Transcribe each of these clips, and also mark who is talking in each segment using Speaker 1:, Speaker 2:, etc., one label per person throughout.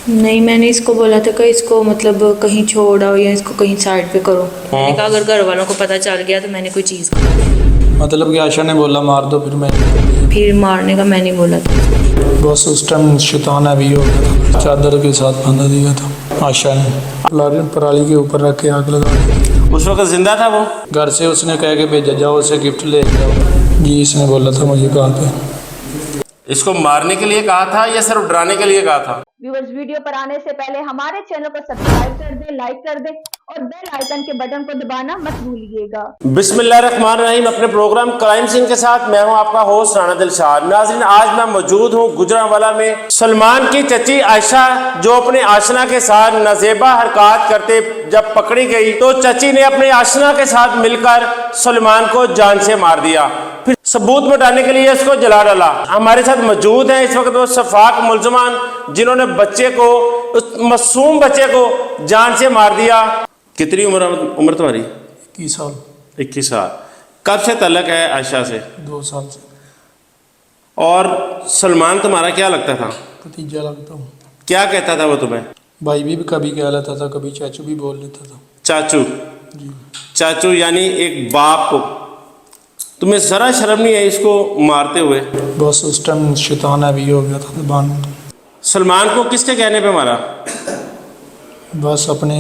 Speaker 1: नहीं, मैंने इसको बोला था कि इसको मतलब कहीं छोड़ आओ या इसको कहीं साइड पे करो। मैंने कहा अगर घर वालों को पता चल गया तो मैंने कोई चीज़
Speaker 2: मतलब कि आयशा ने बोला मार दो, फिर मैं
Speaker 1: फिर मारने का मैं नहीं बोला था।
Speaker 2: बस उस टाइम शैतान अभी हो गया था, चादर के साथ बांधा दिया था आयशा ने, पराली के ऊपर रख के आग लगा दी।
Speaker 3: उस वक्त जिंदा था वो?
Speaker 2: घर से उसने कह के भेजा जाओ उसे गिफ्ट ले जाओ। जी इसने बोला था मुझे कहा पे।
Speaker 3: इसको मारने के लिए कहा था या सिर्फ डराने के लिए कहा था?
Speaker 4: व्यूअर्स, वीडियो पर आने से पहले हमारे चैनल को सब्सक्राइब कर दें, लाइक कर दें और बेल आइकन के बटन को दबाना मत भूलिएगा।
Speaker 3: बिस्मिल्लाहिर्रहमानिर्रहीम। अपने प्रोग्राम क्राइम सीन के साथ मैं हूं आपका होस्ट राना दिलशाद। नाज़रीन, आज मैं मौजूद हूं गुजरांवाला में। सलमान की चची आयशा जो अपने आशना के साथ नाजेबा हरकत करते जब पकड़ी गई तो चची ने अपने आशना के साथ मिलकर सलमान को जान से मार दिया, फिर सबूत मिटाने के लिए उसको जला डाला। हमारे साथ मौजूद है इस वक्त वो शफाक मुलजमान जिन्होंने बच्चे को, उस मासूम बच्चे को जान से मार दिया। कितनी उम्र तुम्हारी?
Speaker 2: 21 साल।
Speaker 3: 21 साल। कब से तल्लक है आयशा से?
Speaker 2: 2 साल से।
Speaker 3: और सलमान तुम्हारा क्या लगता था?
Speaker 2: भतीजा लगता हूँ।
Speaker 3: क्या कहता था वो तुम्हें?
Speaker 2: भाई भी कभी कह लेता था, कभी चाचू भी बोल लेता था।
Speaker 3: चाचू?
Speaker 2: जी।
Speaker 3: चाचू यानी एक बाप को। तुम्हें जरा शर्म नहीं है इसको मारते हुए?
Speaker 2: बस उस टाइम शैतान अभी हो गया था बान।
Speaker 3: सलमान को किसके कहने पे मारा?
Speaker 2: बस अपने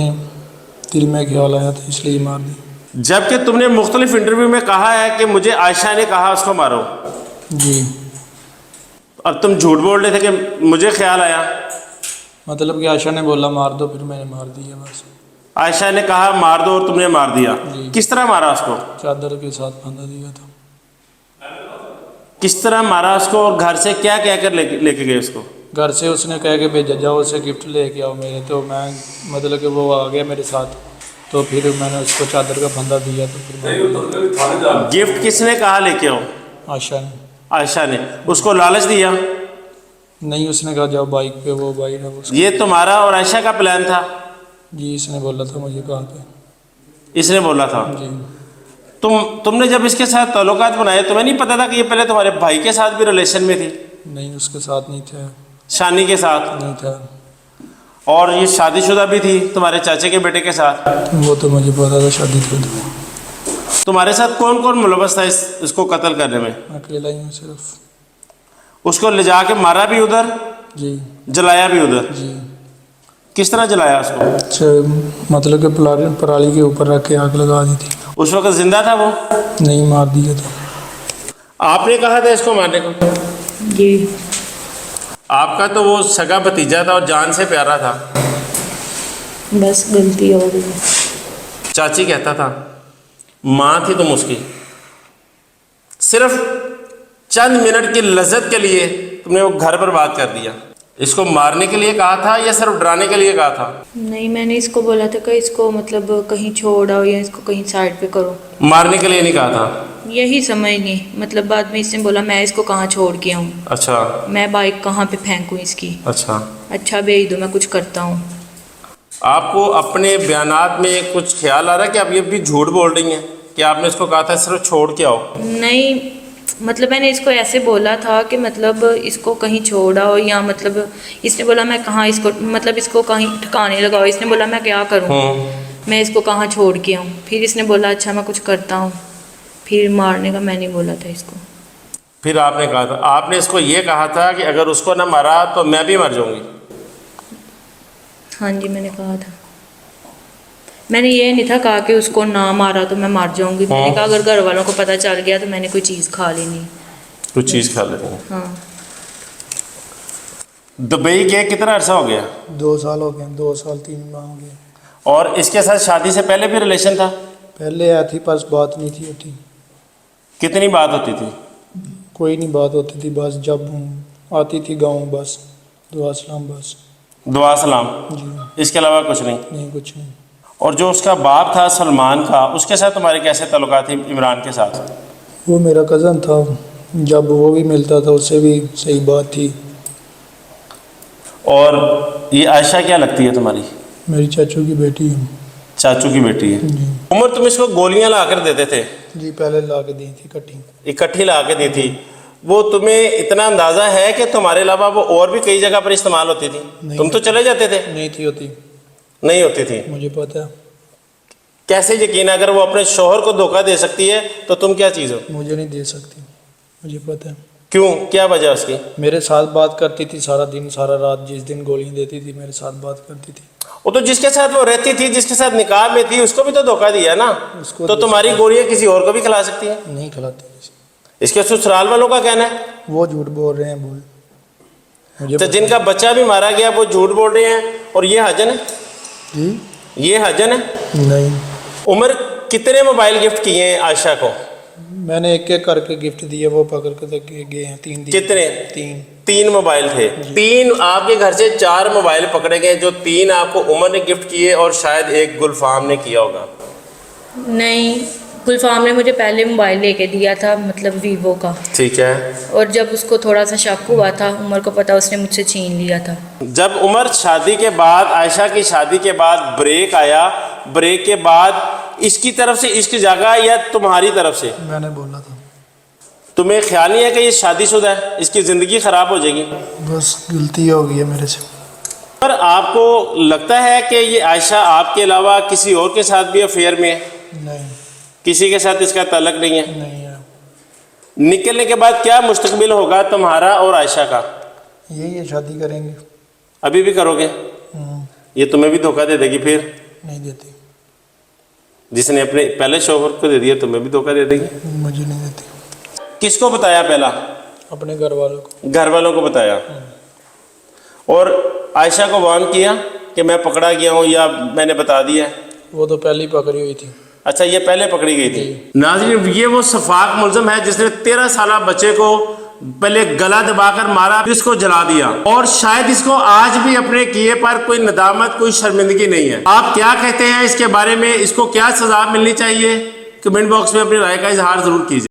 Speaker 2: दिल में ख्याल आया था इसलिए मार दी।
Speaker 3: जबकि तुमने मुख्तलिफ इंटरव्यू में कहा है कि मुझे आयशा ने कहा उसको मारो।
Speaker 2: जी।
Speaker 3: और तुम झूठ बोल रहे थे कि मुझे ख्याल आया।
Speaker 2: मतलब कि आयशा ने बोला मार दो, फिर मैंने मार दिया बस।
Speaker 3: आयशा ने कहा मार दो और तुमने मार दिया।
Speaker 2: जी।
Speaker 3: किस तरह मारा उसको?
Speaker 2: चादर के साथ बांधा दिया था।
Speaker 3: किस तरह मारा उसको और घर से क्या कहकर लेके गए उसको?
Speaker 2: घर से उसने कह के भेजा जाओ उसे गिफ्ट लेके आओ मेरे, तो मैं मतलब कि वो आ गया मेरे साथ, तो फिर मैंने उसको चादर का फंदा दिया तो फिर
Speaker 3: गिफ्ट किसने कहा लेके आओ?
Speaker 2: आयशा ने।
Speaker 3: आयशा ने उसको लालच दिया?
Speaker 2: नहीं, उसने कहा जाओ बाइक पे, वो बाइक है उसका।
Speaker 3: ये तुम्हारा और आयशा का प्लान था?
Speaker 2: जी इसने बोला था मुझे कहा पे।
Speaker 3: इसने बोला था?
Speaker 2: जी।
Speaker 3: तुमने जब इसके साथ ताल्लुकात बनाए तुम्हें नहीं पता था कि ये पहले तुम्हारे भाई के साथ भी रिलेशन में थी?
Speaker 2: नहीं, उसके साथ नहीं थे।
Speaker 3: शानी के साथ
Speaker 2: नहीं था।
Speaker 3: और ये शादीशुदा भी थी तुम्हारे चाचे के बेटे के साथ?
Speaker 2: वो तो मुझे पता था शादी थी।
Speaker 3: तुम्हारे साथ कौन कौन मुलव्वस था इसको कत्ल करने में?
Speaker 2: अकेला ही हूँ सिर्फ।
Speaker 3: उसको ले जाके मारा भी उधर,
Speaker 2: जी।
Speaker 3: जलाया भी उधर?
Speaker 2: जी।
Speaker 3: किस तरह जलाया उसको?
Speaker 2: अच्छा, मतलब कि पराली के ऊपर रख के आग लगा दी थी।
Speaker 3: उस वक्त जिंदा था वो?
Speaker 2: नहीं, मार दिया था।
Speaker 3: आपने कहा था इसको मारने को?
Speaker 1: जी।
Speaker 3: आपका तो वो सगा भतीजा था और जान से प्यारा था।
Speaker 1: बस गलती हो गई।
Speaker 3: चाची कहता था, माँ थी तुम उसकी, सिर्फ चंद मिनट की लज्जत के लिए तुमने वो घर बर्बाद कर दिया। इसको मारने के लिए कहा था या सिर्फ डराने के लिए कहा था?
Speaker 1: नहीं, मैंने इसको बोला था कि इसको मतलब कहीं छोड़ आओ या इसको कहीं साइड पे करो।
Speaker 3: मारने के लिए नहीं कहा था?
Speaker 1: यही समझ नहीं, मतलब बाद में इसने बोला मैं इसको कहाँ छोड़ के आऊँ,
Speaker 3: अच्छा।
Speaker 1: मैं बाइक कहाँ पे फेंकूँ इसकी। अच्छा भेज दो, मैं कुछ करता हूँ।
Speaker 3: आपको अपने बयानात में कुछ ख्याल आ रहा है कि आप ये भी झूठ बोल रही हैं कि आपने इसको कहा था सिर्फ छोड़ के आओ?
Speaker 1: नहीं, मतलब मैंने इसको ऐसे बोला था कि मतलब इसको कहीं छोड़ आओ, या मतलब इसने बोला मैं कहाँ इसको, मतलब इसको कहीं ठिकाने लगाओ। इसने बोला मैं क्या करूँ, मैं इसको कहाँ छोड़ के आऊँ। फिर इसने बोला अच्छा मैं कुछ करता हूँ, फिर मारने का मैंने बोला था इसको।
Speaker 3: फिर आपने कहा था, आपने इसको ये कहा था कि अगर उसको ना मारा तो मैं भी मर जाऊंगी?
Speaker 1: हाँ जी, मैंने कहा था। मैंने ये नहीं था कहा कि उसको ना मारा तो मैं मर जाऊंगी। मैंने कहा अगर घर वालों को पता चल गया तो मैंने कोई चीज़ खा लेनी।
Speaker 3: कुछ चीज़ खा लेनी?
Speaker 1: हाँ।
Speaker 3: दुबई के कितना अर्सा हो गया?
Speaker 2: 2 साल हो गए। 2 साल 3 माह हो गए।
Speaker 3: और इसके साथ शादी से पहले भी रिलेशन था?
Speaker 2: पहले आई थी, बस बात नहीं थी होती।
Speaker 3: कितनी बात होती थी?
Speaker 2: कोई नहीं बात होती थी, बस जब आती थी गाँव बस दुआ सलाम, बस।
Speaker 3: दुआ सलाम?
Speaker 2: जी।
Speaker 3: इसके अलावा कुछ नहीं?
Speaker 2: नहीं, कुछ नहीं।
Speaker 3: और जो उसका बाप था सलमान का, उसके साथ तुम्हारे कैसे ताल्लुकात थे इमरान के साथ?
Speaker 2: वो मेरा कज़न था, जब वो भी मिलता था उससे भी सही बात थी।
Speaker 3: और ये आयशा क्या लगती है तुम्हारी?
Speaker 2: मेरी चाचू की बेटी है।
Speaker 3: चाचू की बेटी है।
Speaker 2: जी।
Speaker 3: उमर तुम इसको गोलियां ला कर देते थे?
Speaker 2: जी, पहले ला के दी थी इकट्ठी।
Speaker 3: इकट्ठी ला के दी थी। وہ تمہیں اتنا اندازہ ہے کہ تمہارے علاوہ وہ اور بھی کئی جگہ پر استعمال ہوتی تھی؟ تم تو چلے جاتے تھے.
Speaker 2: نہیں تھی ہوتی.
Speaker 3: نہیں ہوتی تھی.
Speaker 2: مجھے پتا ہے.
Speaker 3: کیسے یقین ہے اگر وہ اپنے شوہر کو دھوکہ دے سکتی ہے تو تم کیا چیز ہو؟
Speaker 2: مجھے نہیں دے سکتی. مجھے پتا ہے.
Speaker 3: کیوں؟ کیا وجہ اس کی؟
Speaker 2: میرے ساتھ بات کرتی تھی سارا دن سارا رات. جس دن گولیاں دیتی تھی میرے ساتھ بات کرتی تھی.
Speaker 3: وہ تو جس کے ساتھ وہ رہتی تھی، جس کے ساتھ نکاح میں تھی، اس کو بھی تو دھوکہ دیا نا.
Speaker 2: اس کو
Speaker 3: تو تمہاری گولیاں کسی اور کو بھی کھلا سکتی ہیں.
Speaker 2: نہیں کھلاتی.
Speaker 3: اس کے سسرال والوں کا کہنا ہے
Speaker 2: وہ جھوٹ بول رہے ہیں. مجھے
Speaker 3: تو جن کا بچہ بھی مارا گیا وہ جھوٹ بول رہے ہیں. اور یہ حجن ہے.
Speaker 2: جی
Speaker 3: یہ حجن ہے.
Speaker 2: نہیں.
Speaker 3: عمر کتنے موبائل گفٹ کیے ہیں عائشہ کو؟
Speaker 2: میں نے ایک ایک کر کے گفٹ دیے. وہ پکڑ کے گئے ہیں. 3 دیے.
Speaker 3: کتنے؟
Speaker 2: 3.
Speaker 3: 3 موبائل تھے. 3 آپ کے گھر سے 4 موبائل پکڑے گئے. جو 3 آپ کو عمر نے گفٹ کیے اور شاید ایک گلفام نے کیا ہوگا.
Speaker 1: نہیں، گلفام نے مجھے پہلے موبائل لے کے دیا تھا، مطلب ویوو کا.
Speaker 3: ٹھیک ہے.
Speaker 1: اور جب اس کو تھوڑا سا شک ہوا تھا، عمر کو پتا، اس نے مجھ سے چھین لیا تھا.
Speaker 3: جب عمر شادی کے بعد، عائشہ کی شادی کے بعد بریک آیا، بریک کے بعد اس کی طرف سے عشق جاگا یا تمہاری طرف سے؟
Speaker 2: میں نے بولا تھا.
Speaker 3: تمہیں خیال نہیں ہے کہ یہ شادی شدہ ہے، اس کی زندگی خراب ہو جائے گی؟
Speaker 2: بس غلطی ہو گئی ہے میرے سے.
Speaker 3: پر آپ کو لگتا ہے کہ یہ عائشہ آپ کے علاوہ کسی اور کے ساتھ بھی افیئر میں ہے؟
Speaker 2: نہیں.
Speaker 3: کسی کے ساتھ اس کا تعلق نہیں ہے؟
Speaker 2: نہیں ہے.
Speaker 3: نکلنے کے بعد کیا مستقبل ہوگا تمہارا اور عائشہ کا؟
Speaker 2: یہی ہے، شادی کریں گے.
Speaker 3: ابھی بھی کرو گے؟ یہ تمہیں بھی دھوکہ دے دے گی پھر؟
Speaker 2: نہیں دیتی.
Speaker 3: جس نے اپنے پہلے شوہر کو دے دیا تمہیں بھی دھوکہ دے دے گی؟
Speaker 2: مجھے نہیں دیتی.
Speaker 3: کس کو بتایا پہلا؟
Speaker 2: اپنے گھر والوں کو.
Speaker 3: گھر والوں کو بتایا. اور عائشہ کو وارن کیا کہ میں پکڑا گیا ہوں یا میں نے بتا دیا ہے؟
Speaker 2: وہ تو پہلے ہی پکڑی ہوئی تھی.
Speaker 3: اچھا، یہ پہلے پکڑی گئی تھی. ناظرین، یہ وہ شفاق ملزم ہے جس نے 13 سالہ بچے کو پہلے گلا دبا کر مارا، پھر اس کو جلا دیا، اور شاید اس کو آج بھی اپنے کیے پر کوئی ندامت، کوئی شرمندگی نہیں ہے. آپ کیا کہتے ہیں اس کے بارے میں؟ اس کو کیا سزا ملنی چاہیے؟ کمنٹ باکس میں اپنی رائے کا اظہار ضرور کیجیے.